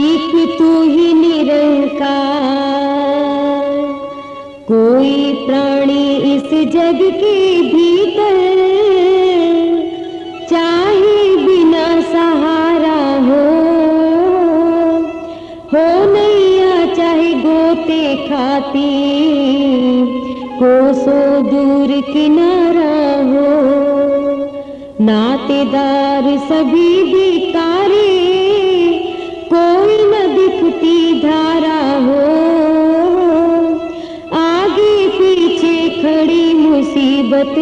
एक तू ही निरंकार, कोई प्राणी इस जग के भीतर चाहे बिना सहारा हो नैया चाहे गोते खाती, कोसों दूर किनारा हो, नातेदार सभी बिकारे, कोई न दिखती धारा हो, आगे पीछे खड़ी मुसीबत,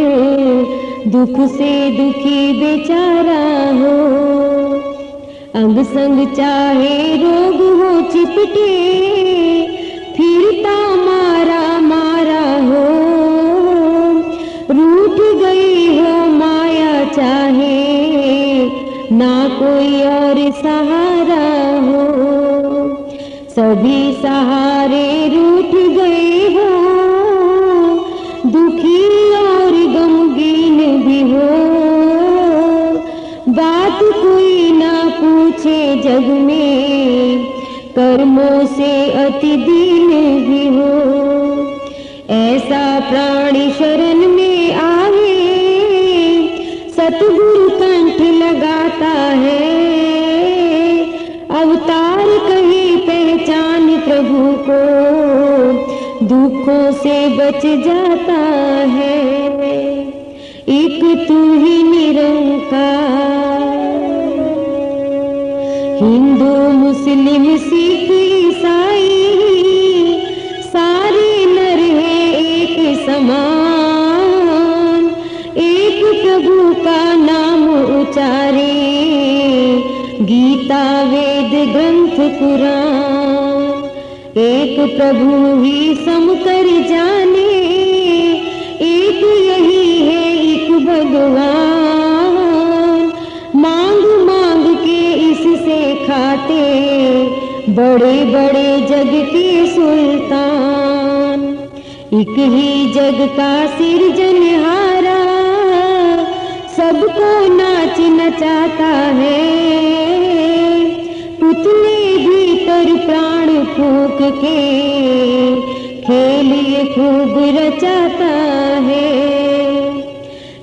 दुख से दुखी बेचारा हो, अंग संग चाहे रोग हो चिपटे, फिरता मारा मारा हो, रूठ गई हो माया चाहे ना कोई और सहारा हो, सभी सहारे रूठ गए हो, दुखी और गमगीन भी हो, बात कोई ना पूछे जग में, कर्मों से अति दीन भी हो, ऐसा प्राणी शरण में आए, सतगुरु कंठ लगाता है, अवतार कहे पहचान प्रभु को, दुखों से बच जाता है, एक तू ही निरंकार। हिंदू मुस्लिम सिख ईसाई सारे नर हैं एक समान, एक प्रभु का नाम उचारे, गीता वेद ग्रंथ कुरान, एक प्रभु ही समकर जाने, एक यही है एक भगवान, मांग मांग के इससे खाते, बड़े बड़े जग के सुल्तान, एक ही जग का सिरजनहारा, सबको नाच नचाता है, पुतले भीतर प्राण फूंक के, खेल ये खूब रचाता है,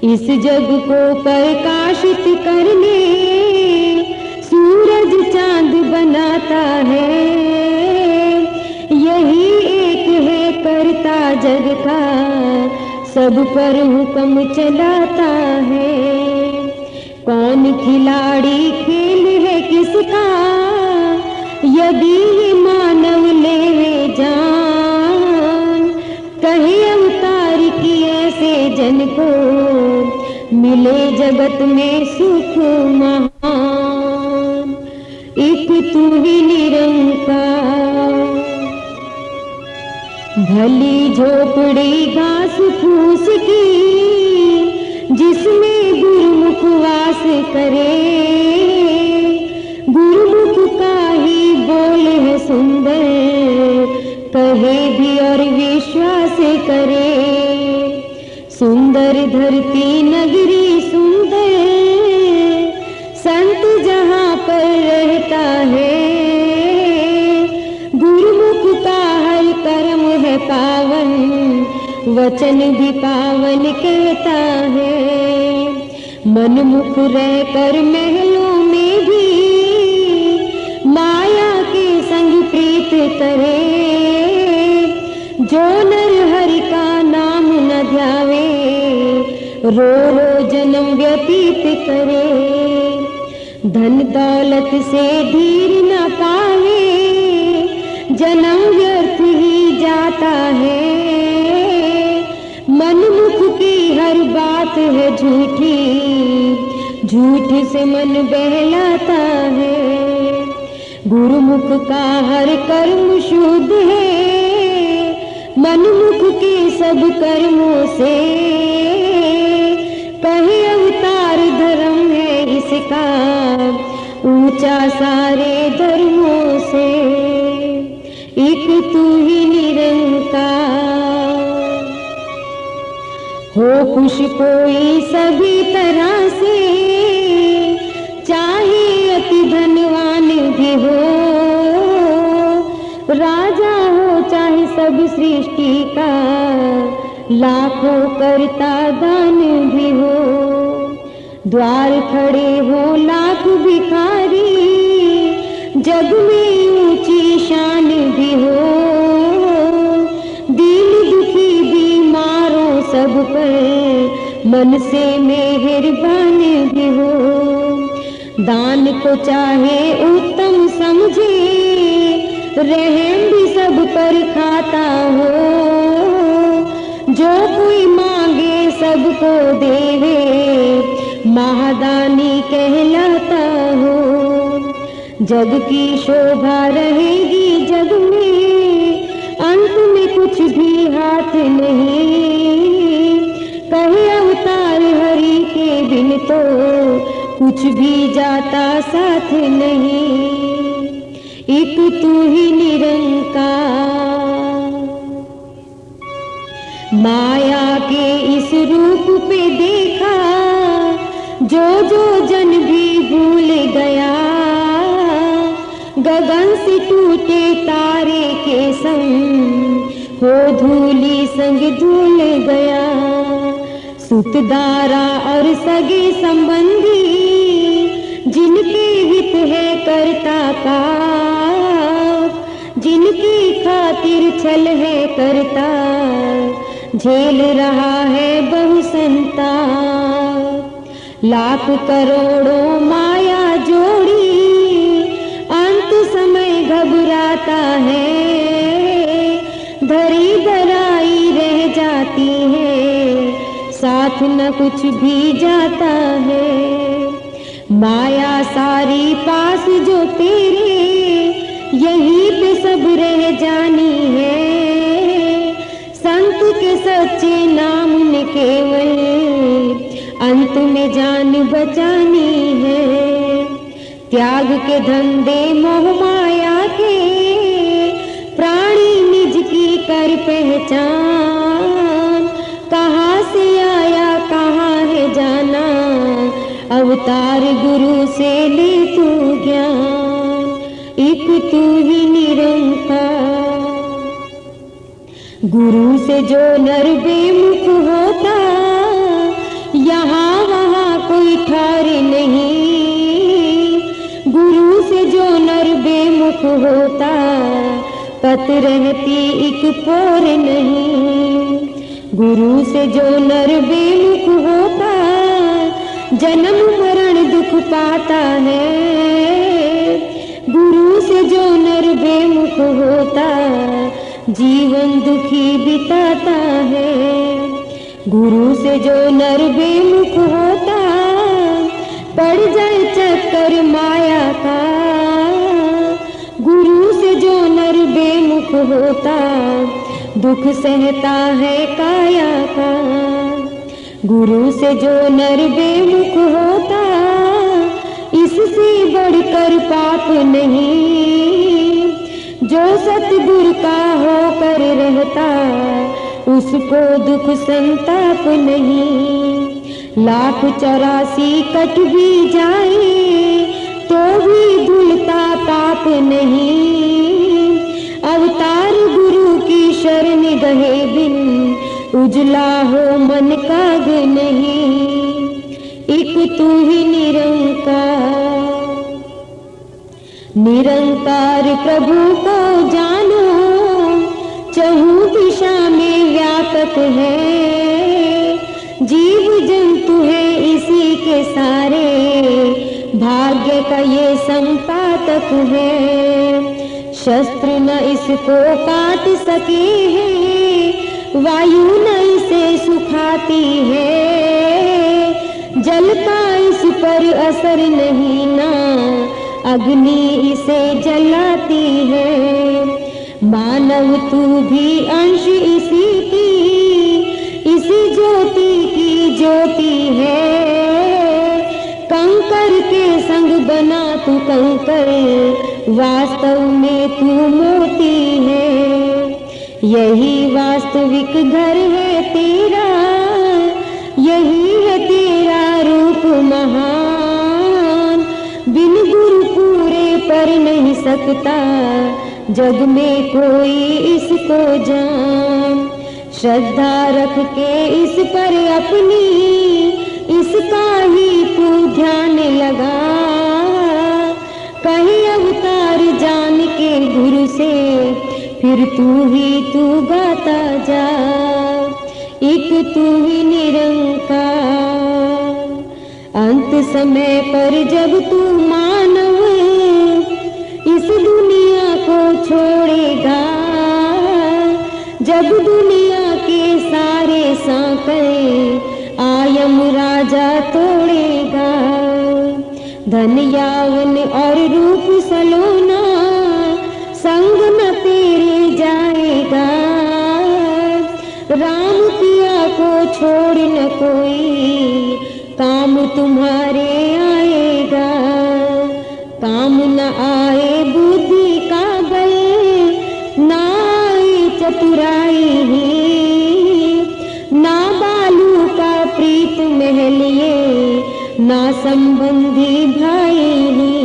इस जग को प्रकाशित करने, सूरज चांद बनाता है, यही एक है करता जग का, सब पर हुक्म चलाता है, कौन खिलाड़ी खेल है किसका, यदि ये मानव ले जान, कहे अवतार की ऐसे जन को, मिले जगत में सुख महान, एक तू ही निरंकार। भली झोपड़ी घास फूस की, जिसमें गुरुमुख वास करे, गुरुमुख का ही बोल है सुंदर, कहे भी और विश्वास करे, सुंदर धरती नगरी सुंदर, संत जहाँ पर रहता है, गुरुमुख का हर कर्म है पावन, वचन भी पावन कहता है, मनमुख रहकर महलों में भी, माया के संग प्रीत करे, जो नर हरि का नाम न ध्यावे, रो रो जन्म व्यतीत करे, धन दौलत से धीर न पावे, जन्म व्यर्थ ही जाता है, मनमुख की हर बात है झूठी, झूठ से मन बहलाता है, गुरुमुख का हर कर्म शुद्ध है, मनमुख के सब कर्मों से, कहे अवतार धर्म है इसका, ऊंचा सारे धर्मों से, एक तू ही निरंकार। हो खुश कोई सभी तरह से, चाहे अति धनवान भी हो, सब सृष्टि का, लाखों करता दान भी हो। द्वार खड़े हो लाख भिखारी, जग में ऊंची शान भी हो। दीन दुखी बीमारों सब पर मन से मेहरबान भी हो। दान को चाहे उत्तम समझे, रहम भी सब पर खाता हो। जो कोई मांगे सबको देवे, महादानी कहलाता हो। जग की शोभा रहेगी जग में, अंत में कुछ भी हाथ नहीं। कहे अवतार हरि के बिन तो कुछ भी जाता साथ नहीं। एक तू ही निरंकार, माया के इस रूप पे देखा, जो जो जन भी भूल गया। गगन से टूटे तारे के संग, हो धूली संग धूल गया। सुतदारा और सगे संबंधी, जिनके हित है करता का, जिनकी खातिर छल है करता, झेल रहा है बहु संताप। लाख करोड़ों माया जोड़ी, अंत समय घबराता है। धरी धराई रह जाती है, साथ न कुछ भी जाता है। माया सारी पास जो तेरे, यहीं पे सब रह जानी है। संत के सच्चे नाम ने केवल, अंत में जान बचानी है। त्याग के धंधे मोह माया के, प्राणी निज की कर पहचान। कहाँ से आया कहाँ है जाना, अवतार गुरु से ले तू ज्ञान। एक तू ही निरंकार, गुरु से जो नर बेमुख होता, यहाँ वहाँ कोई ठहरे नहीं। गुरु से जो नर बेमुख होता, पत रहती एक पोर नहीं। गुरु से जो नर बेमुख होता, जन्म मरण दुख पाता है। गुरु से जो नर बेमुख होता, जीवन दुखी बिताता है। गुरु से जो नर बेमुख होता, पड़ जाए चक्कर माया का। गुरु से जो नर बेमुख होता, दुख सहता है काया का। गुरु से जो नर बेमुख होता, इससे बढ़कर पाप नहीं। जो सतगुरु का होकर रहता, उसको दुख संताप नहीं। लाख 84 कट भी जाए, तो भी धुलता पाप नहीं। अवतार गुरु की शरण गए बिन, उजला हो मन काग नहीं। एक तू ही निरंकार, निरंकार प्रभु को जानो। चहु दिशा में व्यापक है, जीव जंतु है इसी के सारे। भाग्य का ये संपादक है, शस्त्र न इसको काट सके हैं। वायु न इसे सुखाती है, जल का इस पर असर नहीं ना, अग्नि इसे जलाती है। मानव तू भी अंश इसी की, इसी ज्योति की ज्योति है। कंकर के संग बना तू कंकर, वास्तव में तू मोती है। यही वास्तविक घर है तेरा, यही है तेरा रूप महान। बिन गुरु पूरे पर नहीं सकता, जग में कोई इसको जान। श्रद्धा रख के इस पर अपनी, इसका ही तू ध्यान लगा। कहीं अवतार जान के गुरु से, फिर तू गाता जा। एक तू ही निरंकार। अंत समय पर जब तू मानव इस दुनिया को छोड़ेगा, जब दुनिया के सारे सांकल आयम राजा तोड़ेगा। धन यावन और रूप सलोना संग न तेरे जाएगा। राम पिया को छोड़ न कोई काम तुम्हारे आएगा। काम न आए बुद्धि का बल, ना आए चतुराई ही, ना बालू का प्रीत महलिए, ना संबंधी भाई ही।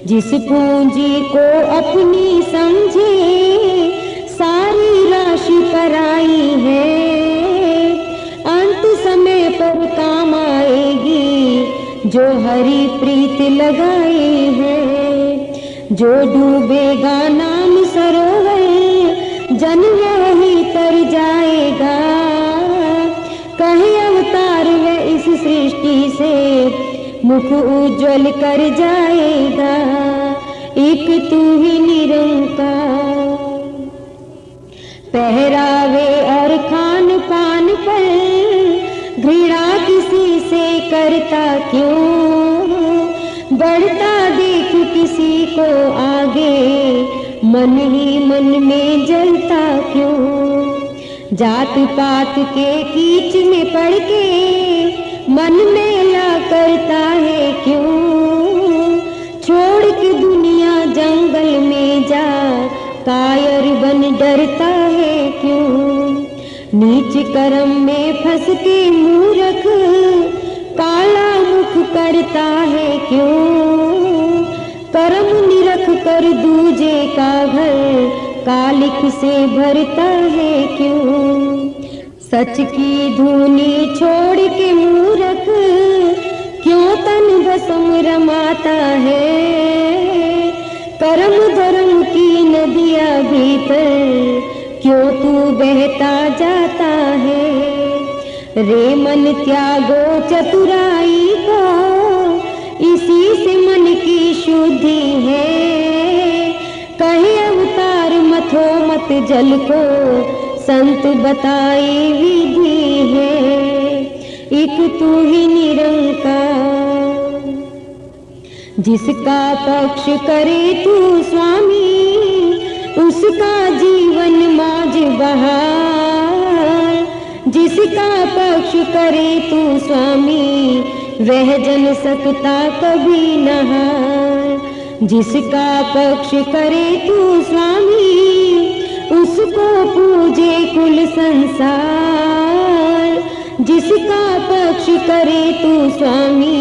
जिस पूंजी को अपनी समझे, सारी राशि पराई है। अंत समय पर काम आएगी जो हरि प्रीत लगाई है। जो डूबेगा नाम सरोवर, जन वही तर जाएगा। कहे अवतार वह इस सृष्टि से, मुख उज्ज्वल कर जाएगा। एक तू ही निरंकार। पहरावे और खान पान पर घृणा किसी से करता क्यों। बढ़ता देख किसी को आगे, मन ही मन में जलता क्यों। जात पात के कीच में पड़ के मन मेला करता है क्यों। छोड़ के दुनिया जंगल में जा, कायर बन डरता है क्यों। नीच कर्म में फंस के मूर्ख काला मुख करता है क्यों। कर्म निरख कर दूजे का घर, कालिख से भरता है क्यों। सच की धुनी छोड़ के मूर्ख क्यों तन भस्म रमाता है। कर्म धर्म की नदियां भीतर क्यों तू बहता जाता है। रे मन त्यागो चतुराई को, इसी से मन की शुद्धि है। कहे अवतार मथो मत जल को, संत बताई विधि है। एक तू ही निरंकार। जिसका पक्ष करे तू स्वामी, उसका जीवन मौज बहार। जिसका पक्ष करे तू स्वामी, वह जन सकता कभी न हार। जिसका पक्ष करे तू स्वामी, उसको पूजे कुल संसार। जिसका पक्ष करे तू स्वामी,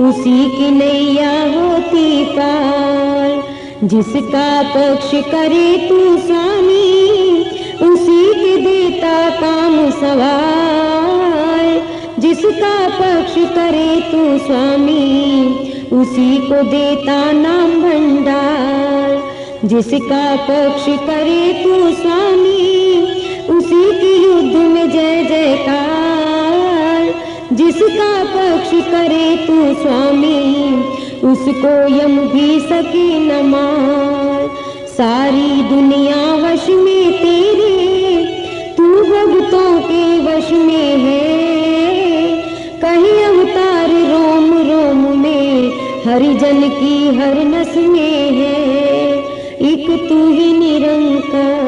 उसी की नैया होती पार। जिसका पक्ष करे तू स्वामी, उसी के देता काम सवार। जिसका पक्ष करे तू स्वामी, उसी को देता नाम भंडार। जिसका पक्ष करे तू स्वामी, उसी की युद्ध में जय जयकार। जिसका पक्ष करे तू स्वामी, उसको यम भी सके न मार। सारी दुनिया वश में तेरे, तू भक्तों के वश में है। कहीं अवतार रोम रोम में, हरिजन की हर नस में है। एक तू ही निरंकार।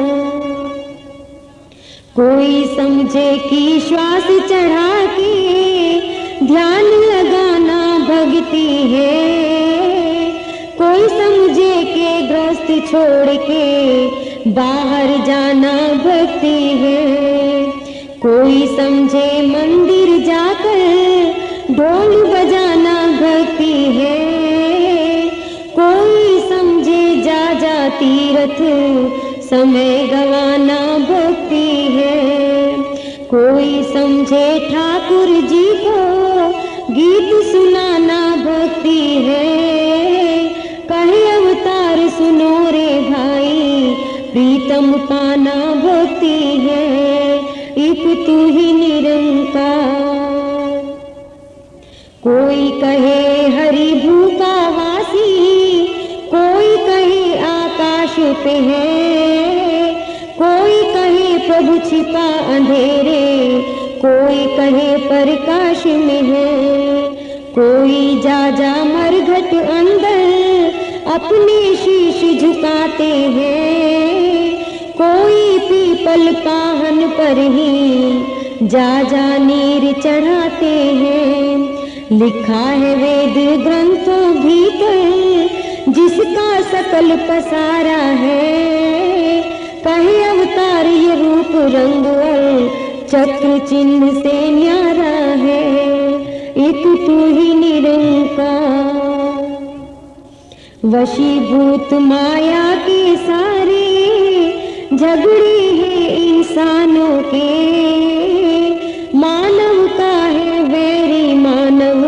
कोई समझे कि श्वास चढ़ा के ध्यान लगाना भक्ति है। कोई समझे के ग्रस्त छोड़ के बाहर जाना भक्ति है। कोई समझे मंदिर जाकर ढोल बजाना भक्ति है। कोई समझे जा जाती समय गवाना भक्ति है। कोई समझे ठाकुर जी को गीत सुनाना भक्ति है। कहे अवतार सुनो रे भाई, प्रीतम पाना भक्ति है। एक तू ही निरंकार। कोई कहे हरि भूखा वासी, कोई कहे आकाश पे है, कोई कहे प्रभु छिपा अंधेरे, कोई कहे प्रकाश में है। कोई जा जा मरघट अंदर अपने शीश झुकाते हैं, कोई पीपल पाहन पर ही जा जा नीर चढ़ाते हैं। लिखा है वेद ग्रंथों भीतर जिसका सकल पसारा है। कहे अवतार ये रूप रंग और चक्र चिन्ह से न्यारा है। एक तू ही निरंकार। वशीभूत माया के सारे झगड़े हैं इंसानों के। मानव का है वैरी मानव,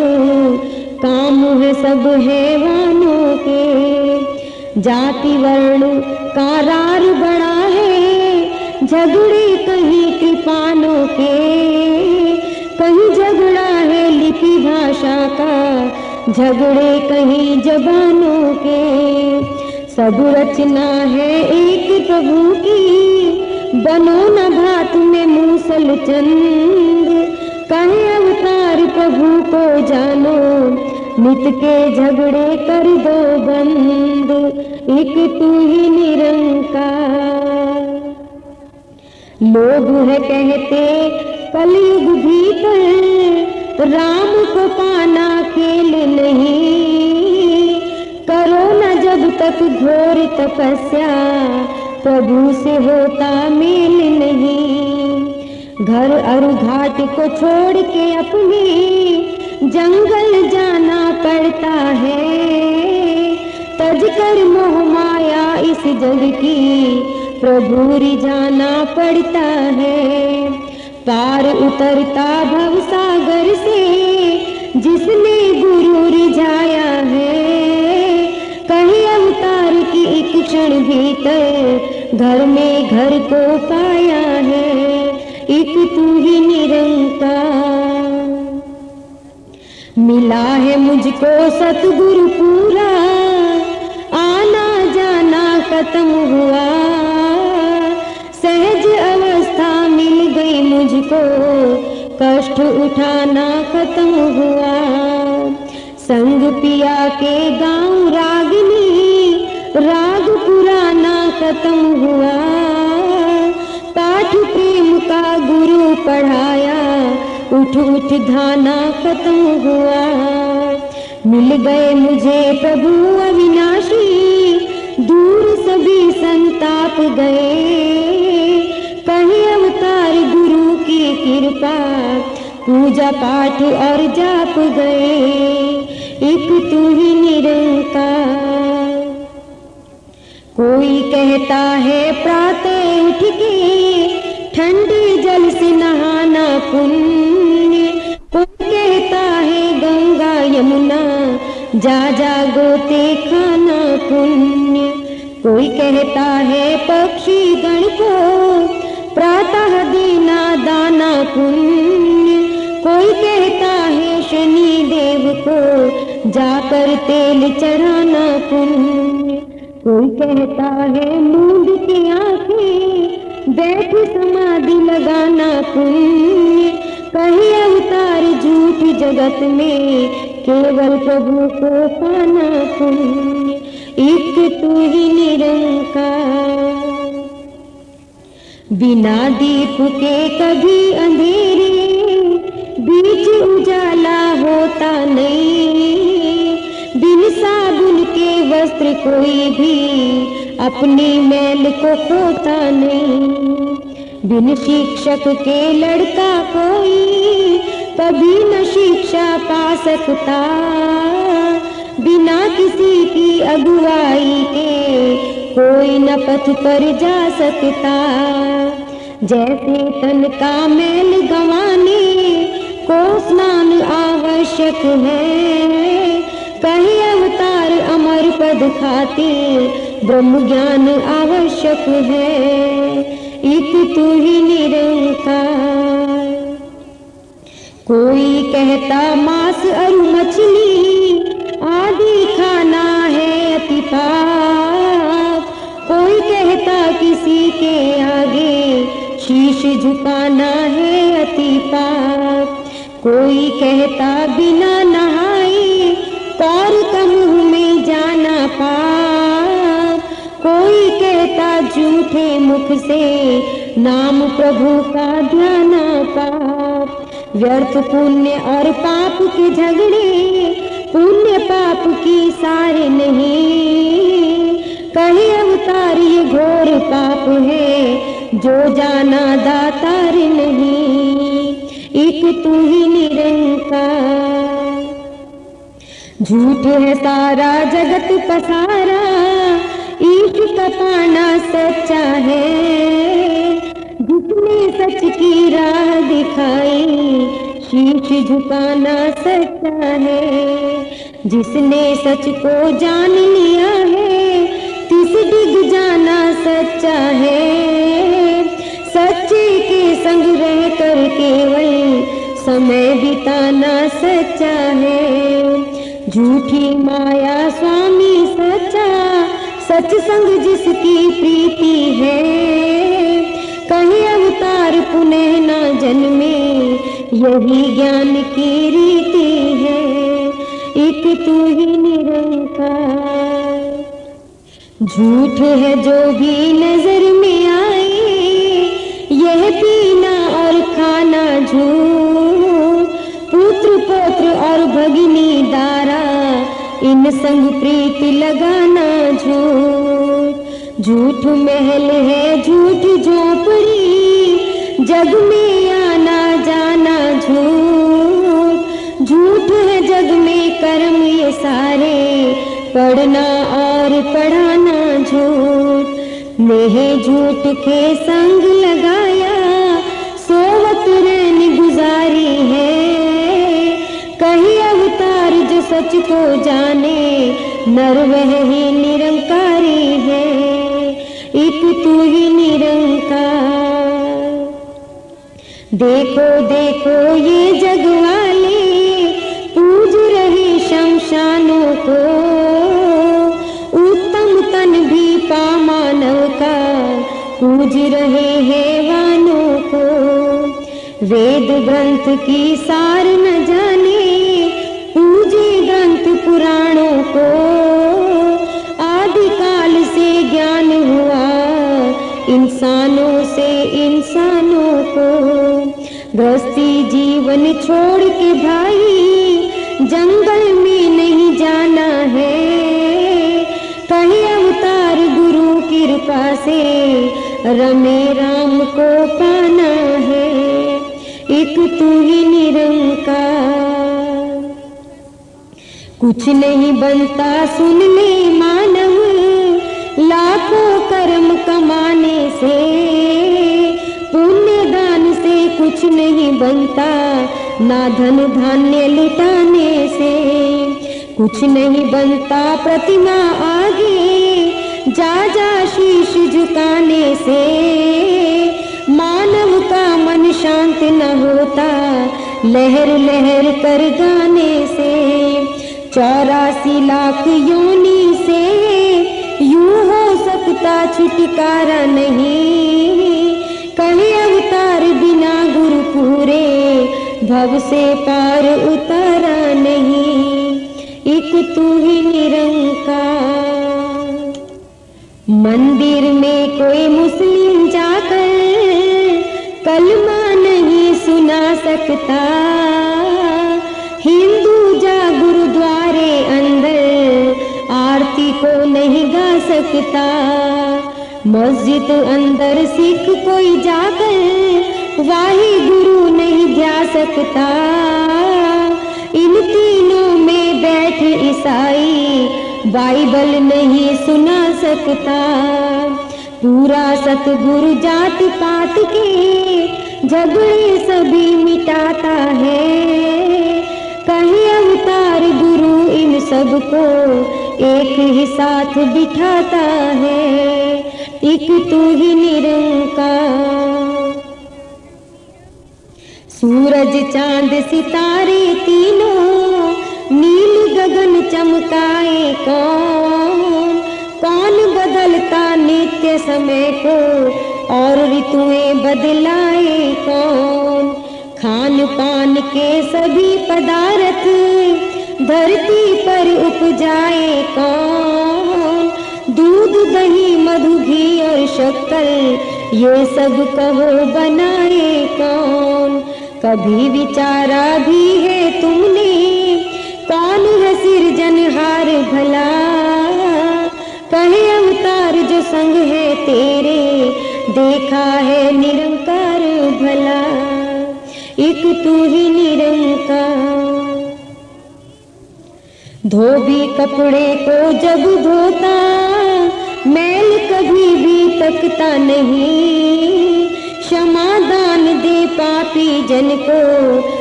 काम है सब हैवानों के। जाति वर्ण का रार बड़ा है, झगड़े कहीं कृपानों के। कहीं झगड़ा है लिपि भाषा का, झगड़े कहीं जबानों के। सब रचना है एक प्रभु की, बनो न भात में मूसल चंद। कहे अवतार प्रभु को जानो, नित के झगड़े कर दो बंद। एक तू ही निरंकार। लोग है कहते कलयुग भीतर, राम को पाना खेल नहीं। करो न जब तक घोर तपस्या, प्रभु से होता मेल नहीं। घर और घाट को छोड़ के अपने जंगल जाना पड़ता है। तज कर मोह माया इस जग की, प्रभु रिझाना पड़ता है। पार उतरता भव सागर से जिसने गुरु रिझाया है। कहे अवतार की एक क्षण भीतर घर में घर को पाया है। एक तू ही निरंकार। मिला है मुझको सतगुरु पूरा, आना जाना खत्म हुआ। सहज अवस्था मिल गई मुझको, कष्ट उठाना खत्म हुआ। संग पिया के गाँव रागिनी, राग पुराना खत्म हुआ। पाठ प्रेम का गुरु पढ़ाया, उठ उठ धाना खत्म हुआ। मिल गए मुझे प्रभु अविनाशी, दूर सभी संताप गए। कहे अवतार गुरु की कृपा, पूजा पाठ और जाप गए। एक तू ही निरंकार। कोई कहता है प्रातः उठ के ठंडे जल से नहाना पुण्य। कोई कहता है गंगा यमुना जा जा गोते खाना पुण्य। कोई कहता है पक्षी गण को प्रातः देना दाना पुण्य। कोई कहता है शनि देव को जाकर तेल चढ़ाना पुण्य। कोई कहता है मूंद की आंखें बैठ समाधि लगाना पुण्य। कहीं अवतार झूठ जगत में केवल प्रभु को पाना पुण्य। एक तू ही निरंकार। बिना दीप के कभी अंधेरे, बीच उजाला होता नहीं। बिन साबुन के वस्त्र कोई भी अपनी मैल को खोता नहीं। बिन शिक्षक के लड़का कोई कभी न शिक्षा पा सकता। बिना किसी की अगुवाई के कोई न पथ पर जा सकता। जैसे तन का मैल गंवाने को स्नान आवश्यक है, कहीं अवतार अमर पद खातिर ब्रह्म ज्ञान आवश्यक है। एक तू ही निरंकार। कोई कहता मांस और मछली आदि खाना है अति पाप, कोई कहता किसी के आगे शीश झुकाना है अति पाप। कोई कहता बिना नहाए कौर का मुंह में जाना पाप, कोई कहता झूठे मुख से नाम प्रभु का ध्यान पाप। व्यर्थ पुण्य और पाप के झगड़े पुण्य पाप की सारे नहीं, कहीं अवतार ये घोर पाप है जो जाना दातार नहीं। एक तू ही निरंकार। झूठ है सारा जगत पसारा, ईश का पाना सच्चा है। जिसने सच की राह दिखाई शीश झुकाना सच्चा है। जिसने सच को जान लिया है तिस डिग जाना सच्चा है। सच्चे के संग रह कर केवल समय बिताना सच्चा है। झूठी माया स्वामी सच्चा, सत्संग जिसकी प्रीति है। कहीं अवतार पुनः ना जन्मे यही ज्ञान की रीति है। एक तू ही निरंकार। झूठ है जो भी नजर में आए, यह पीना और खाना झूठ। पुत्र पौत्र और भगिनी दारा इन संग प्रीति लगाना झूठ। झूठ महल है झूठ झोपड़ी, जग में आना जाना झूठ। झूठ है जग में कर्म ये सारे, पढ़ना और पढ़ाना झूठ। नेह झूठ के संग लगाया, सोवत रैन गुजारी है। कहीं अवतार जो सच को जाने, नर वह ही निरंकारी है। एक तू ही निरंकार। देखो देखो ये जग वाले पूज रहे शमशानों को, उत्तम तन भी पा मानव का पूज रहे हैवानों को। वेद ग्रंथ की सार न जाने, पूजे ग्रंथ पुराणों को। आदिकाल से ज्ञान हुआ इंसानों से इंसानों को। गृहस्थी जीवन छोड़ के भाई जंगल में नहीं जाना है। कहीं अवतार गुरु कृपा से रमे राम को पाना है। एक तू ही निरंकार। कुछ नहीं बनता सुन ले मानव, लाखों कर्म कमाने से। पुण्य दान से कुछ नहीं बनता, ना धन धान्य लुटाने से। कुछ नहीं बनता प्रतिमा आगे, जा जा शीश झुकाने से। मानव का मन शांत न होता, लहर लहर कर गाने से। 84 लाख योनि से यूं हो सकता छुटकारा नहीं। कहीं अवतार बिना गुरु पूरे, भव से पार उतारा नहीं। एक तू ही निरंकार। मंदिर में कोई मुस्लिम जाकर कलमा नहीं सुना सकता। हिंदू जा गुरुद्वारे अंदर आरती को नहीं गा सकता। मस्जिद अंदर सिख कोई जाकर वाही गुरु नहीं ध्या सकता। इन तीनों में बैठ ईसाई बाइबल नहीं सुना सकता। पूरा सतगुरु जात पात के झगड़े सभी मिटाता है। कहे अवतार गुरु इन सबको एक ही साथ बिठाता है। एक तू ही निरंकार। सूरज चांद सितारे तीनों नील गगन चमकाए कौन। कौन बदलता नित्य समय को और ऋतुएं बदलाए कौन। खान पान के सभी पदार्थ धरती पर उपजाए कौन। दूध दही मधु घी और शक्कर ये सब कहो बनाए कौन। कभी विचारा भी है तुमने कौन है सिरजनहार भला। कहे अवतार जो संग है तेरे देखा है निरंकार भला। एक तू ही निरंकार। धोबी कपड़े को जब धोता मैल कभी भी तकता नहीं। क्षमा दान दे पापी जन को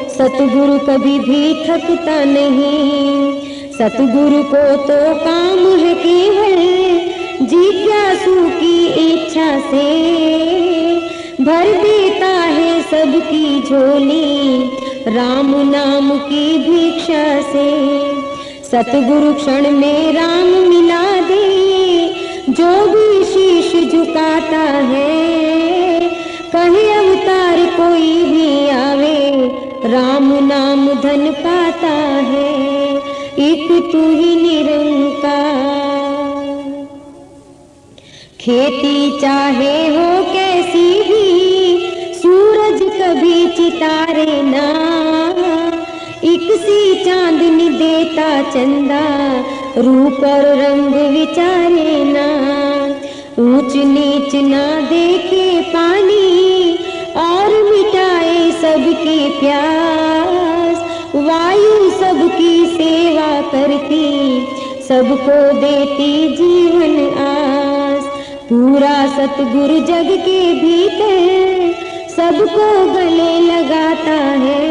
सतगुरु कभी भी थकता नहीं। सतगुरु को तो काम है केवल जिज्ञासु की इच्छा से। भर देता है सबकी झोली राम नाम की भिक्षा से। सतगुरु क्षण में राम मिला दे जो भी शीश झुकाता है। कहे अवतार कोई भी आवे राम नाम धन पाता है। एक तू ही निरंकार। खेती चाहे हो कैसी भी सूरज कभी चितारे ना। एक सी चांदनी देता चंदा रूप और रंग विचारे ना। ऊंच नीच ना देखे पानी और मिटाए सबकी प्यास। वायु सबकी सेवा करती सबको देती जीवन आस। पूरा सतगुरु जग के भीतर सबको गले लगाता है।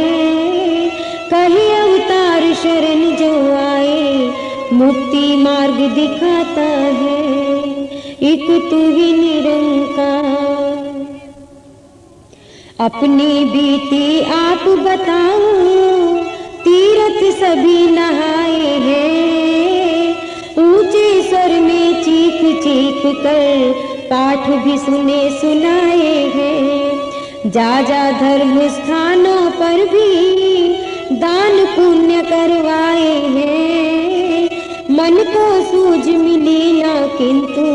कहे अवतार शरण जो आए मुक्ति मार्ग दिखाता है। एक तू ही निरंकार। अपनी बीती आप बताओ तीर्थ सभी नहाए हैं। ऊंचे स्वर में चीख चीख कर पाठ भी सुने सुनाए हैं। जा जा धर्म स्थानों पर भी दान पुण्य करवाए हैं। मन को सूझ मिली ना किंतु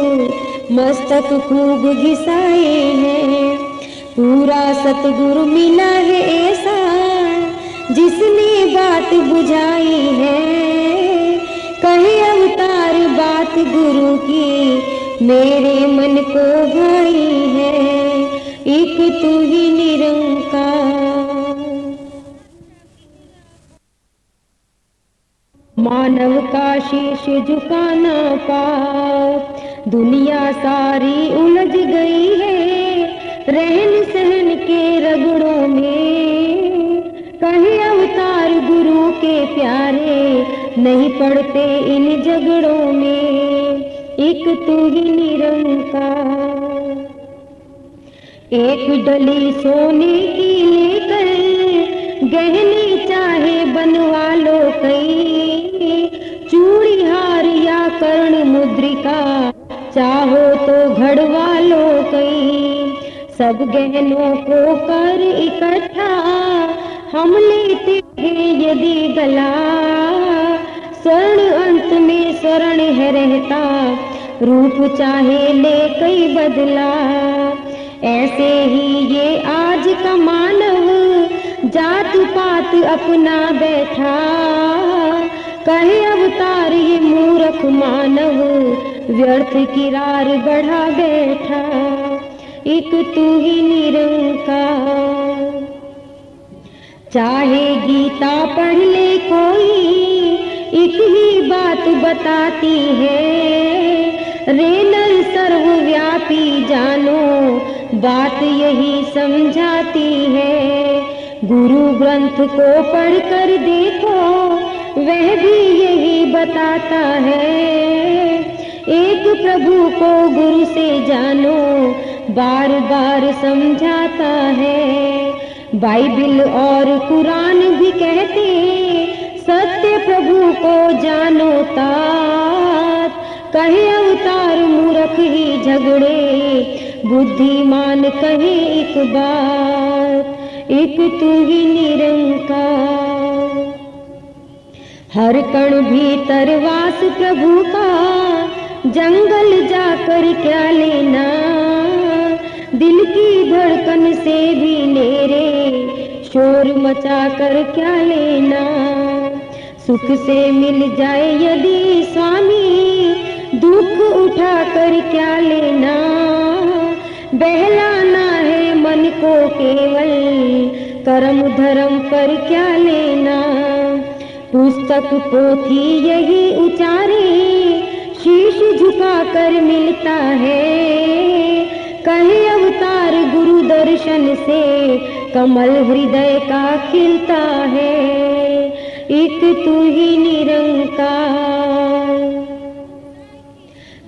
मस्तक खूब घिसाए हैं। पूरा सतगुरु मिला है ऐसा जिसने बात बुझाई है। कहे अवतार बात गुरु की मेरे मन को भाई है। एक तू ही निरंकार। मानव का शीश झुकाना पाप दुनिया सारी उलझ गई है रहन सहन के रगड़ों में। कहे अवतार गुरु के प्यारे नहीं पड़ते इन झगड़ों में। एक तू ही निरंकार। एक डली सोने की लेकर गहने चाहे बनवा लो कई। चूड़ी हार या कर्ण मुद्रिका चाहो तो घड़वा लो कई। सब गहनों को कर इकट्ठा हम लेते हैं यदि गला। स्वर्ण अंत में स्वर्ण है रहता रूप चाहे ले कई बदला। ऐसे ही ये आज का मानव जात पात अपना बैठा। कहे अवतार ये मूर्ख मानव व्यर्थ किरार बढ़ा बैठा। एक तू ही निरंकार। चाहे गीता पढ़ ले कोई एक ही बात बताती है, रे नर सर्वव्यापी जानो, बात यही समझाती है। गुरु ग्रंथ को पढ़कर देखो, वह भी यही बताता है। एक प्रभु को गुरु से जानो, बार बार समझाता है। बाइबिल और कुरान भी कहते, सत्य प्रभु को जानो तात। कहे अवतार मूर्ख ही झगड़े, बुद्धिमान कहे एक बात, एक तू ही निरंकार। हर कण भीतर वास प्रभु का, जंगल जाकर क्या लेना, दिल की धड़कन से भी मेरे, शोर मचा कर क्या लेना। सुख से मिल जाए यदि स्वामी, दुख उठा कर क्या लेना। बहलाना है मन को केवल, कर्म धर्म पर क्या लेना। पुस्तक पोथी यही उचारे, शीश झुका कर मिलता है। कहे अवतार गुरु दर्शन से, कमल हृदय का खिलता है। एक तू ही निरंकार।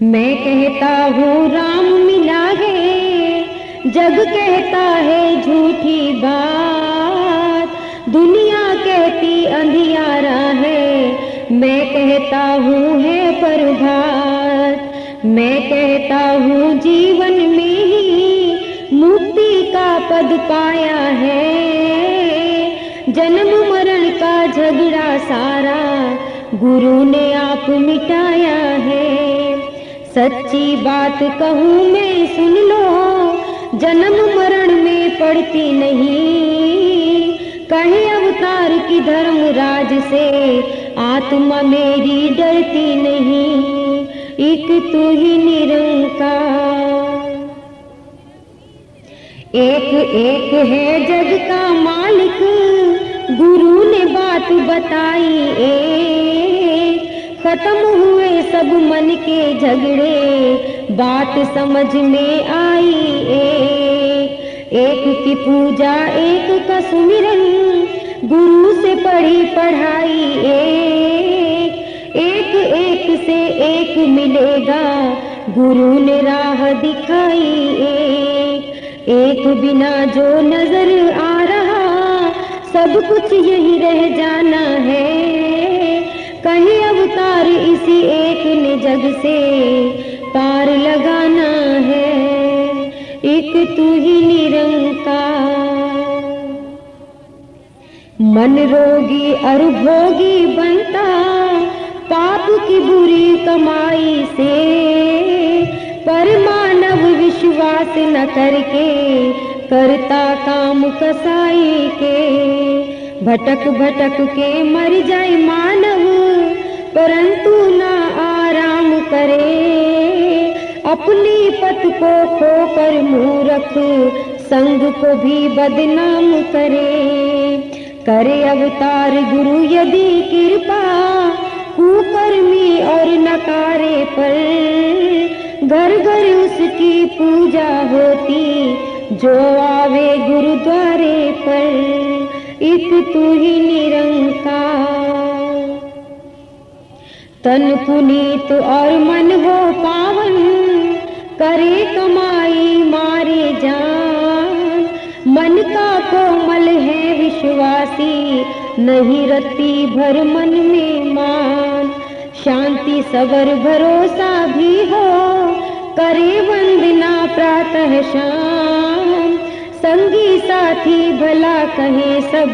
मैं कहता हूँ राम मिला है, जग कहता है झूठी बात। दुनिया कहती अंधियारा है, मैं कहता हूँ है प्रभात। मैं कहता हूँ जीवन में ही मुक्ति का पद पाया है। जन्म मरण का झगड़ा सारा, गुरु ने आप मिटाया है। सच्ची बात कहूँ मैं सुन लो, जन्म मरण में पड़ती नहीं। कहे अवतार की धर्मराज से, आत्मा मेरी डरती नहीं। एक तू ही निरंकार। एक एक है जग का मालिक, गुरु ने बात बताई एक। खत्म हुए सब मन के झगड़े, बात समझ में आई एक। एक की पूजा एक का सुमिरन, गुरु से पढ़ी पढ़ाई एक। एक एक से एक मिलेगा, गुरु ने राह दिखाई एक। एक बिना जो नजर आ रहा, सब कुछ यही रह जाना है। कहीं अवतार इसी एक ने जग से पार लगाना है। एक तू ही निरंकार। मन रोगी और भोगी बनता, पाप की बुरी कमाई से। पर मानव विश्वास न करके, करता काम कसाई के। भटक भटक के मर जाए मानव, परंतु ना आराम करे। अपनी पथ को खोकर मूर्ख, संग को भी बदनाम करे। करे अवतार गुरु यदि कृपा, कुकर्मी और नकारे पर। घर घर उसकी पूजा होती, जो आवे गुरुद्वारे पर। एक तू ही निरंकार। तन पुनीत और मन हो पावन, करे कमाई मारे जान। मन का कोमल है विश्वासी, नहीं रत्ती भर मन में मान। शांति सबर भरोसा भी हो, करे वंदना प्रातः शाम। संगी साथी भला कहे सब,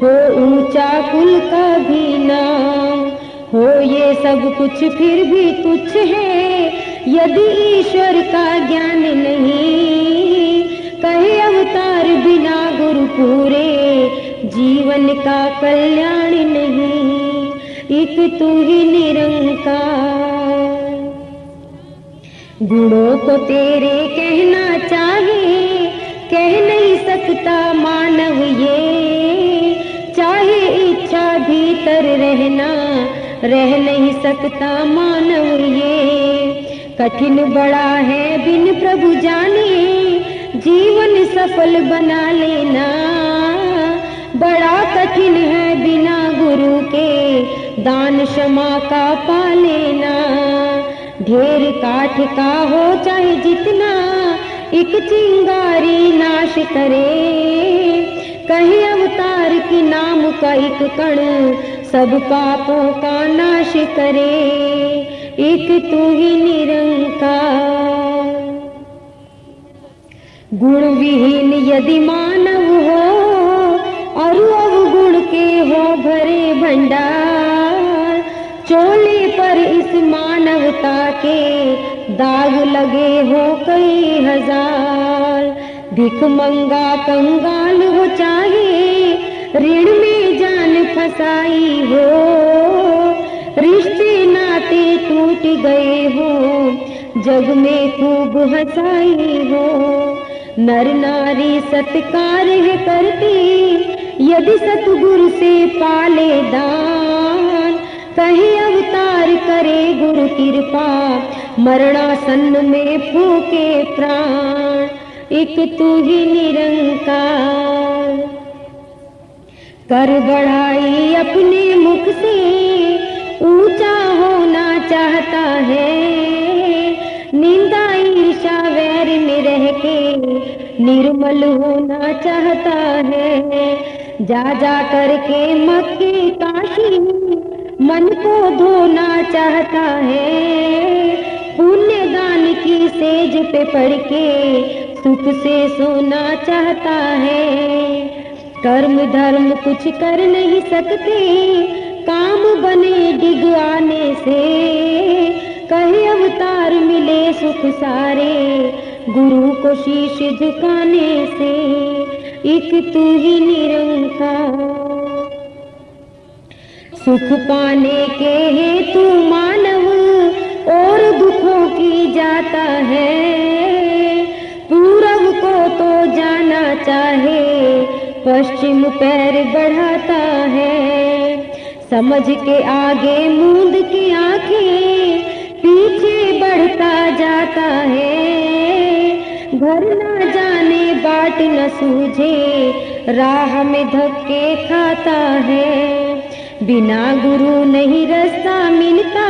हो ऊंचा कुल का भी नाम। हो ये सब कुछ फिर भी तुच्छ है, यदि ईश्वर का ज्ञान नहीं। कहे अवतार बिना गुरु पूरे, जीवन का कल्याण नहीं। एक तू ही निरंकार। गुणों को तेरे कहना चाहे, कह नहीं सकता मानव ये। चाहे इच्छा भीतर रहना, रह नहीं सकता मानव ये। कठिन बड़ा है बिन प्रभु जाने, जीवन सफल बना लेना। बड़ा कठिन है बिना गुरु के, दान क्षमा का पा लेना। ढेर काठ का हो चाहे जितना, एक चिंगारी नाश करे। कहीं अवतार की नाम का एक कण, सब पापों का नाश करे। एक तू ही निरंकार। गुण विहीन यदि मानव हो, और अवगुण के हो भरे भंडार। चोले पर इस मानवता के, दाग लगे हो कई हजार। भिख मंगा कंगाल हो चाहे, ऋण में जान फसाई हो। रिश्ते नाते टूट गए हो, जग में खूब हंसाई हो। नर नारी सत्कार है करती, यदि सतगुरु से पाले दान। कहीं अवतार करे गुरु कृपा, मरणासन में फूके प्राण। एक तू ही निरंकार। कर बढ़ाई अपने मुख से, ऊंचा होना चाहता है। निंदा ईर्ष्या वैर में रह के, निर्मल होना चाहता है। जा जा करके मक्के काशी, मन को धोना चाहता है। पुण्य दान की सेज पे पड़ के, सुख से सोना चाहता है। कर्म धर्म कुछ कर नहीं सकते, काम बने डिग आने से। कहे अवतार मिले सुख सारे, गुरु को शीश झुकाने से। एक तू ही निरंकार। सुख पाने के हेतु मानव, और दुखों की जाता है। पूरब को तो जाना चाहे, पश्चिम पैर बढ़ाता है। समझ के आगे मूंद की आंखें, पीछे बढ़ता जाता है। घर न जाने बाट न सूझे, राह में धक्के खाता है। बिना गुरु नहीं रास्ता मिलता,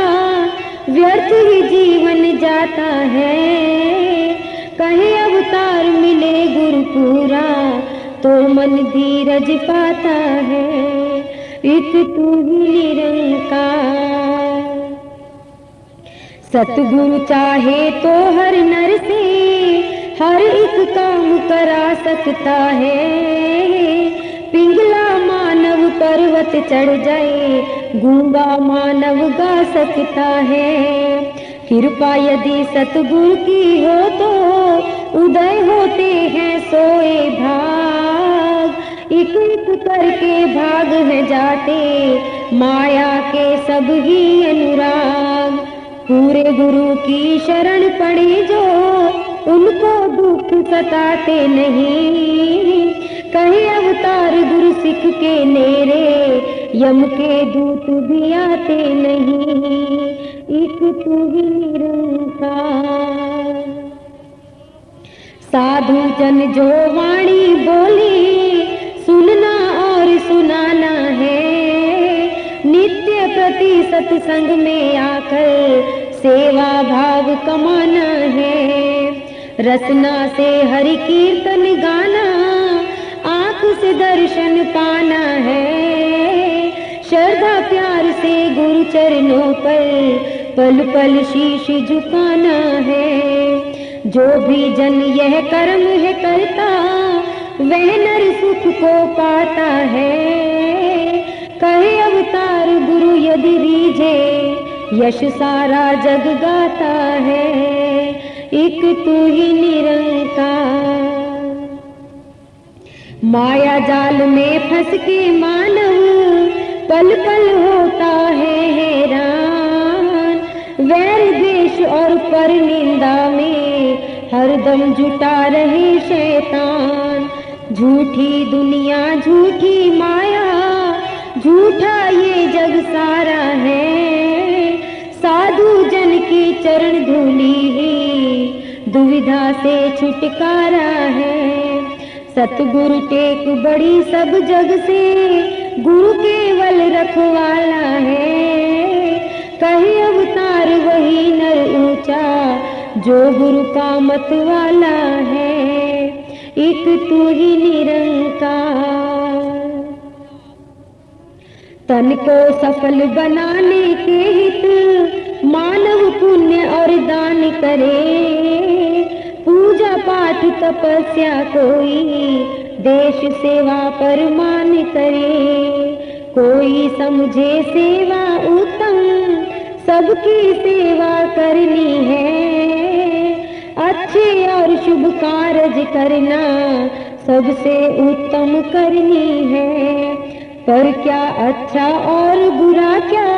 व्यर्थ ही जीवन जाता है। कहे अवतार मिले गुरु पूरा, तो मन धीरज पाता है। एक तू ही निरंकार। सतगुरु चाहे तो हर नर से, हर एक काम करा सकता है। पिंगला मानव पर्वत चढ़ जाए, गूंगा मानव गा सकता है। कृपा यदि सतगुरु की हो तो, उदय होते हैं सोए भाग। एक एक करके भाग है जाते, माया के सब ही अनुराग। पूरे गुरु की शरण पड़े जो, उनको दुख सताते नहीं। कहे अवतार गुरु सिख के नेरे, यम के दूत भी आते नहीं। एक तू ही निरंकार। साधु जन जो वाणी बोले, सुनना और सुनाना है। नित्य प्रति सत्संग में आकर, सेवा भाव कमाना है। रसना से हरि कीर्तन गाना, आँख से दर्शन पाना है। श्रद्धा प्यार से गुरु चरणों पर, पल पल शीश झुकाना है। जो भी जन यह कर्म है करता, वह नर सुख को पाता है। कहे अवतार गुरु यदि रीझे, यश सारा जग गाता है। एक तू ही निरंकार। माया जाल में फंस के मानव, पल पल होता है हैरान। वैर द्वेष और पर निंदा में, हरदम जुटा रहे शैतान। झूठी दुनिया झूठी माया, झूठा ये जग सारा है, साधु जन की चरण धूली ही दुविधा से छुटकारा है। सतगुरु टेक बड़ी सब जग से, गुरु केवल रखवाला है। कहे अवतार वही नर ऊंचा, जो गुरु का मत वाला है। एक तू ही निरंकार, तन को सफल बनाने के हित मानव पुण्य और दान करे। पूजा पाठ तपस्या कोई देश सेवा पर मान करे। कोई समझे सेवा उत्तम, सबकी सेवा करनी है। अच्छे और शुभ कार्य करना सबसे उत्तम करनी है। पर क्या अच्छा और बुरा क्या,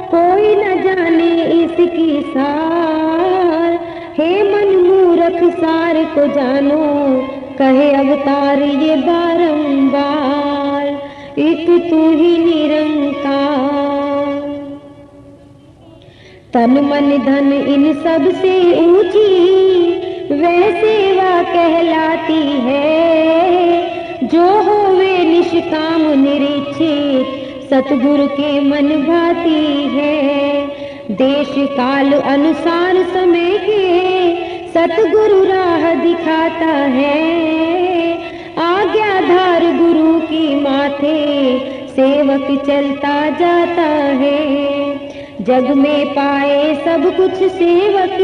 कोई न जाने इसकी सार। हे मन मूरख सार को जानो, कहे अवतार ये बारंबार। एक तू ही निरंकार, तन मन धन इन सब से ऊंची वह सेवा कहलाती है। जो होवे निष्काम निरीक्षित सतगुरु के मन भाती है। देश काल अनुसार समय के सतगुरु राह दिखाता है। आज्ञाधार गुरु की माथे सेवक चलता जाता है। जग में पाए सब कुछ सेवक,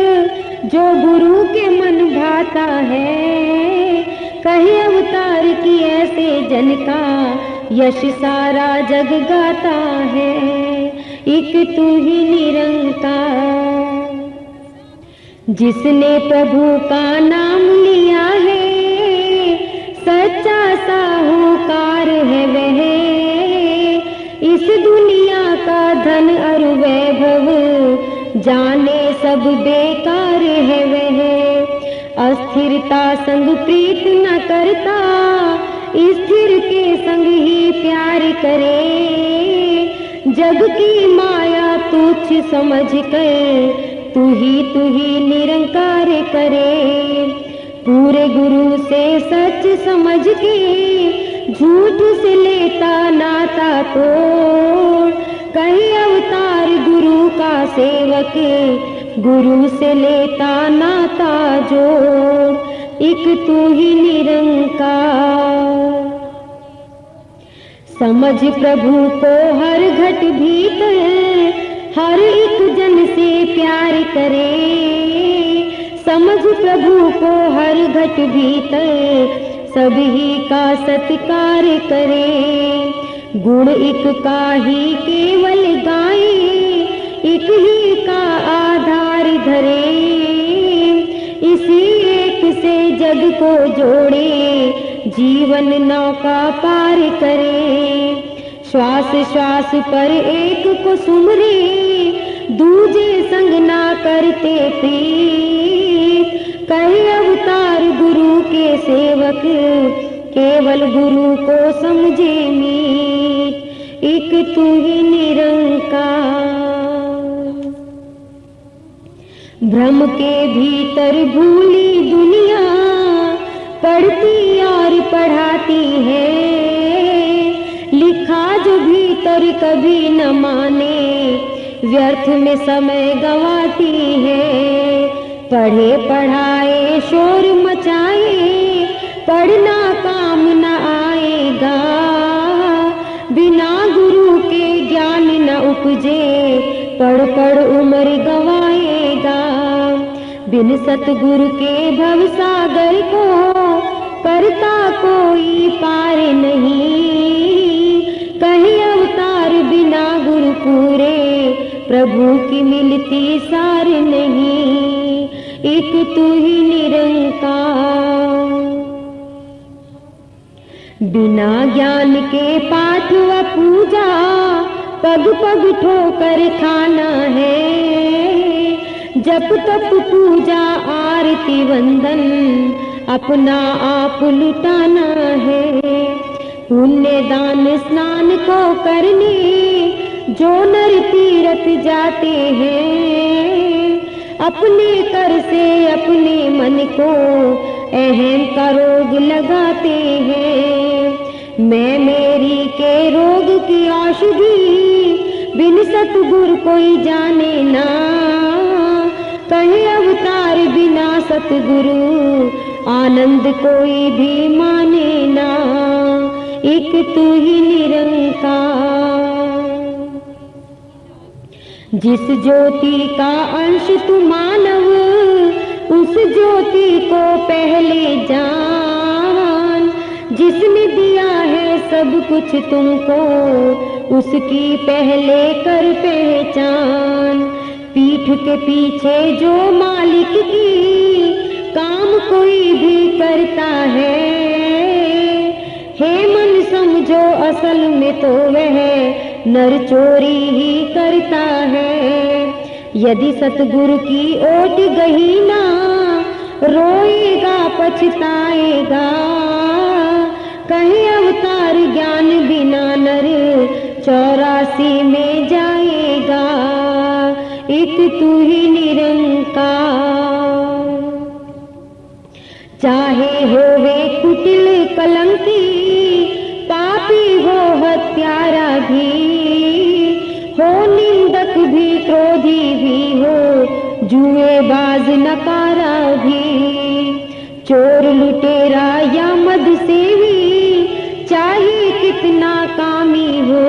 जो गुरु के मन भाता है। कहे अवतार की ऐसे जन का, यश सारा जग गाता है। एक तू ही निरंकार, जिसने प्रभु का नाम लिया है, सच्चा साहूकार है वह। इस दुनिया का धन और वैभव, जाने सब बेकार है वह। अस्थिरता संग प्रीत न करता, स्थिर के संग ही प्यार करे। जग की माया तुच्छ समझ कर, तू ही निरंकार करे। पूरे गुरु से सच समझ के, झूठ से लेता नाता तोड़। कहे अवतार गुरु का सेवक, गुरु से लेता नाता जोड़। एक तू ही निरंकार, समझ प्रभु को हर घट भीतर, हर एक जन से प्यार करे। समझ प्रभु को हर घट भीतर, सभी का सत्कार करे। गुण एक का ही केवल गाए, एक ही का आधार धरे। इसी एक से जग को जोड़े, जीवन नौका पार करे। श्वास श्वास पर एक को सुमरे, दूजे संग ना करते प्रीत। कहे अवतार गुरु के सेवक, केवल गुरु को समझे मीत। एक तू ही निरंकार, भ्रम के भीतर भूली दुनिया, पढ़ती और पढ़ाती है। लिखा जो भीतर कभी न माने, व्यर्थ में समय गंवाती है। पढ़े पढ़ाए शोर मचाए, पढ़ना काम न आएगा। बिना गुरु के ज्ञान न उपजे, पढ़ पढ़ उम्र गंवाएगा। बिन सतगुरु के भवसागर को, करता कोई पार नहीं। कहे अवतार बिना गुरु पूरे, प्रभु की मिलती सार नहीं। एक तू ही निरंकार, बिना ज्ञान के पाठ व पूजा, पग पग ठोकर खाना है। जप तप पूजा आरती वंदन, अपना आप लुटाना है। पुण्य दान स्नान को करने जो नर तीर्थ जाते हैं, अपने कर से अपने मन को अहम का रोग लगाते हैं। मैं मेरी के रोग की औषधि बिन सतगुरु कोई जाने ना, कहे अवतार बिना सतगुरु आनंद कोई भी माने ना। एक तू ही निरंकार, जिस ज्योति का अंश तू मानव, उस ज्योति को पहले जान। जिसने दिया है सब कुछ तुमको, उसकी पहले कर पहचान। पीठ के पीछे जो मालिक की काम कोई भी करता है, हे मन समझो असल में तो वह नर चोरी ही करता है। यदि सतगुरु की ओट गई ना, रोएगा पछताएगा। कहे अवतार ज्ञान बिना नर 84 में जाएगा। एक तू ही निरंकार, चाहे होवे कुटिल कलंकी, पापी हो हत्यारा भी, हो निंदक भी क्रोधी भी, हो जुएबाज नकारा भी, चोर लुटेरा या मद सेवी, चाहे कितना कामी हो,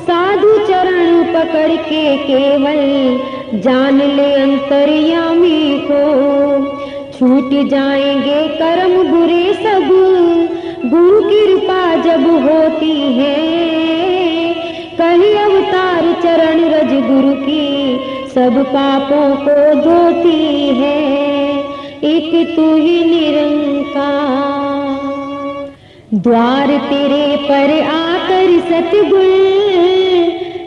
साधु चरण पकड़ के केवल जान ले अंतर्यामी को। छूट जाएंगे कर्म बुरे सब, गुरु कृपा जब होती है। कहीं अवतार चरण रज गुरु की, सब पापों को धोती है। एक तू ही निरंकार, द्वार तेरे पर आकर सतगुरु,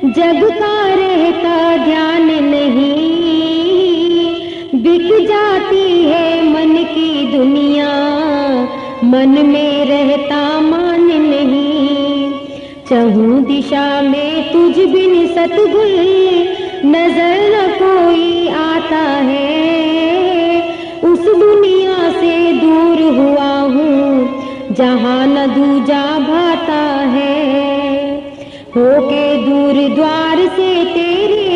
जग का रहता ध्यान नहीं। बिक जाती है मन की दुनिया, मन में रहता मान नहीं। चहूं दिशा में तुझ बिन सतगुरु, नजर न कोई आता है। उस दुनिया से दूर हुआ हूँ, जहाँ न दूजा भाता है। होके दूर द्वार से तेरे,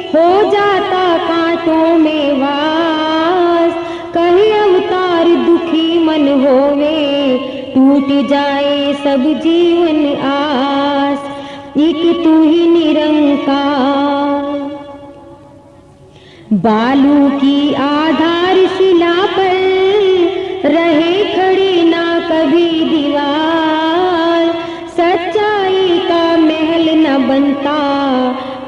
हो जाता कांटों में वास। कहे अवतार दुखी मन होवे, टूट जाए सब जीवन आस। एक तू ही निरंकार, बालू की आधारशिला पर रहे खड़ी ना कभी दीवार। सच्चाई का महल न बनता,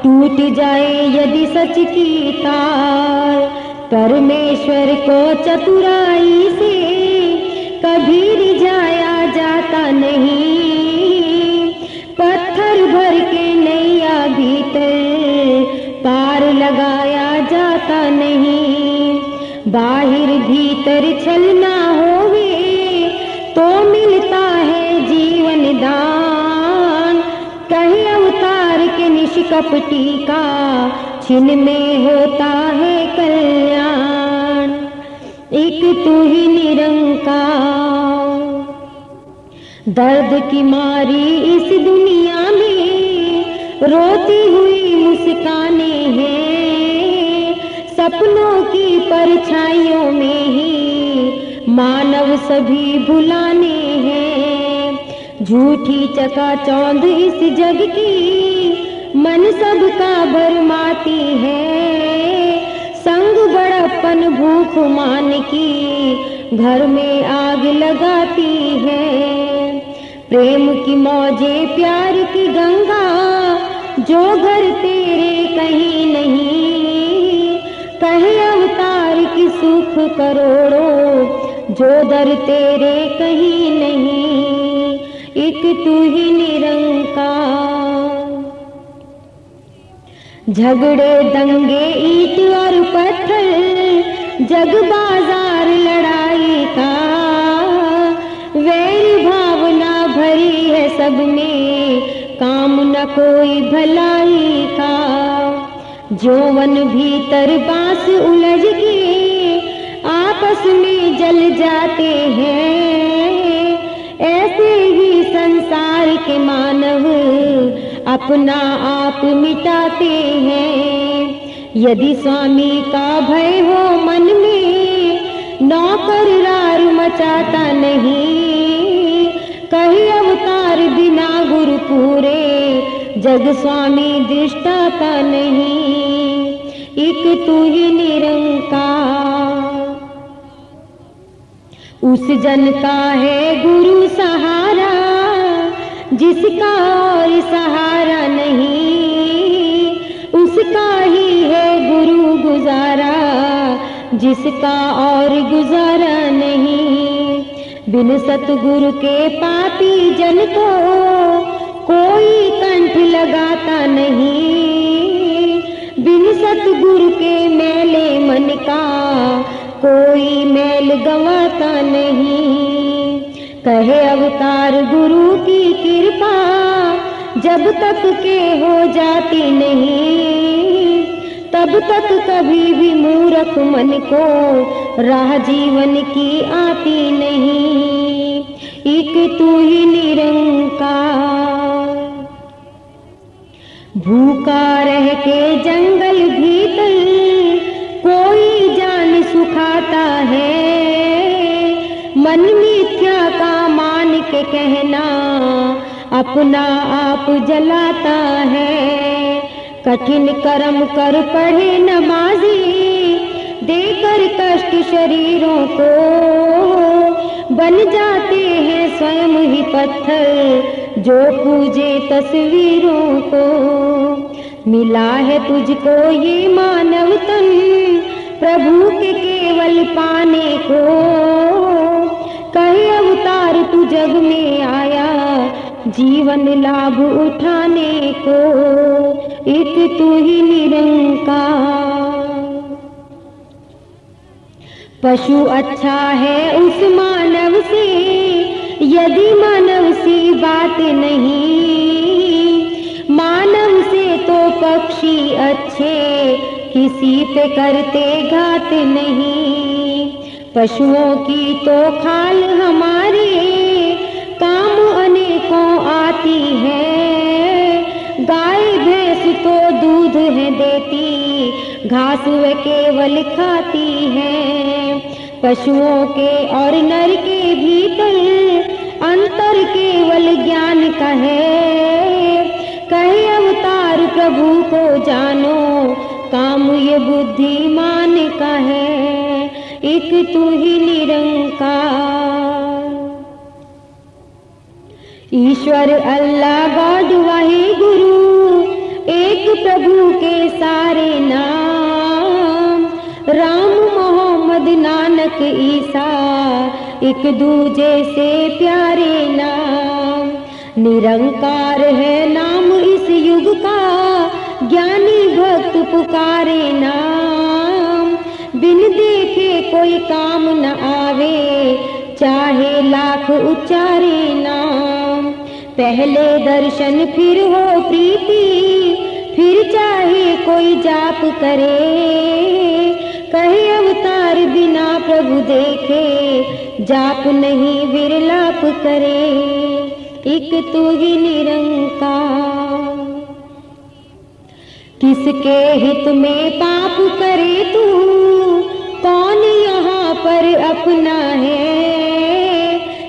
टूट जाए यदि सच की तार। परमेश्वर को चतुराई से कभी रिझाया जाता नहीं। पत्थर भर के नैया भीतर पार लगाया जाता नहीं। बाहिर भीतर छलना होवे तो मिलता है जीवन दान। कहे अवतार के निष्कपटी का, छिन में होता है कल्याण। एक तू ही निरंकार, दर्द की मारी इस दुनिया में रोती हुई मुस्काने हैं। सपनों की परछाइयों में ही मानव सभी भुलाने हैं। झूठी चकाचौंध इस जग की, मन सबका भरमाती है। संग बड़प्पन भूख मान की, घर में आग लगाती है। प्रेम की मौजे प्यार की गंगा, जो घर तेरे कहीं नहीं। कहे अवतार की सुख करोड़ों, जो दर तेरे कहीं नहीं। एक तू ही निरंकार, झगड़े दंगे ईंट और पत्थर, जग बाजार लड़ाई का। वैर भावना सब में काम न कोई भलाई का। जौवन भीतर बांस उलझ के आपस में जल जाते हैं, ऐसे ही संसार के मानव अपना आप मिटाते हैं। यदि स्वामी का भय हो मन में, नौकर रार मचाता नहीं। कहीं अवतार बिना गुरु पूरे, जग स्वामी दृष्टाता नहीं। एक तू ही निरंकार, उस जन का है गुरु सहारा, जिसका और सहारा नहीं। उसका ही है गुरु गुजारा, जिसका और गुजारा नहीं। बिन सतगुरु के पापी जन को कोई कंठ लगाता नहीं। बिन सतगुरु के मैले मन का कोई मैल गंवाता नहीं। कहे अवतार गुरु की कृपा जब तक के हो जाती नहीं, तब तक कभी भी मूर्ख मन को राह जीवन की आती नहीं। एक तू ही निरंकार, भूखा रह के जंगल भीतर कोई जान सुखाता है। मन मिथ्या का मान के कहना अपना आप जलाता है। कठिन कर्म कर पढ़े नमाजी, देकर कष्ट शरीरों को बन जाते हैं स्वयं ही पत्थर जो पूजे तस्वीरों को। मिला है तुझको ये मानव तन प्रभु के केवल पाने को। कहे अवतार तू जग में आया जीवन लाभ उठाने को। एक तू ही निरंकार, पशु अच्छा है उस मानव से यदि मानव सी बात नहीं। मानव से तो पक्षी अच्छे किसी पे करते घात नहीं। पशुओं की तो खाल हमारे काम अनेकों आती है। गाय भैंस तो दूध है देती, घास वे केवल खाती है। पशुओं के और नर के भीतर अंतर केवल ज्ञान का है। कहे अवतार प्रभु को जानो, काम ये बुद्धिमान का है। एक तू ही निरंकार, ईश्वर अल्लाह गॉड वाहे गुरु, एक प्रभु के सारे नाम। राम मोहम्मद नानक ईसा एक दूजे से प्यारे नाम। निरंकार है नाम इस युग का, ज्ञानी भक्त पुकारे नाम। बिन देखे कोई काम न आवे, चाहे लाख उच्चारे नाम। पहले दर्शन फिर हो प्रीति, फिर चाहे कोई जाप करे। कहे अवतार बिना प्रभु देखे, जाप नहीं विरलाप करे। एक तू ही निरंकार, किसके हित में पाप करे तू, कौन यहाँ पर अपना है।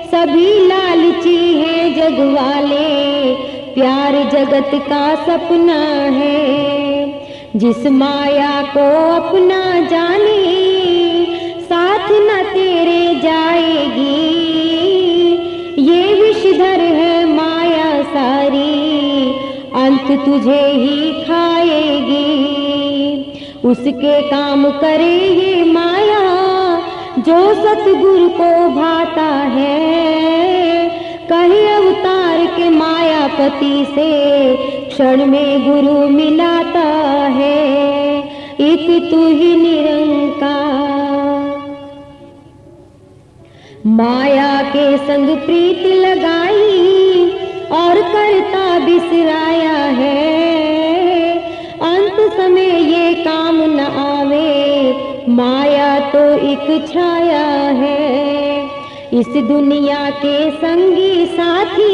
सभी लालची हैं जग वाले, प्यार जगत का सपना है। जिस माया को अपना जाने, साथ न तेरे जाएगी। ये विषधर है माया सारी, अंत तुझे ही खाएगी। उसके काम करे ये माया, जो सतगुरु को भाता है। कहे अवतार के मायापति से, क्षण में गुरु मिलाता है। एक तू ही निरंकार, माया के संग प्रीत लगाई और करता बिसराया है, अंत समय ये काम न आवे, माया तो एक छाया है। इस दुनिया के संगी साथी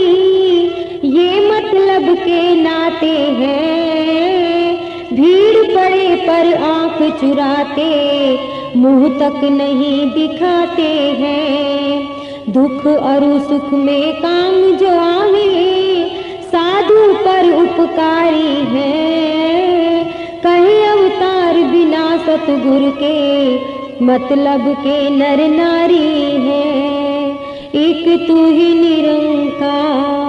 ये मतलब के नाते हैं, भीड़ पड़े पर आंख चुराते, मुंह तक नहीं दिखाते हैं। दुख और सुख में काम जो आवे, साधु पर उपकारी है। कहे अवतार बिना सतगुरु के, मतलब के नर नारी है। एक तू ही निरंकार।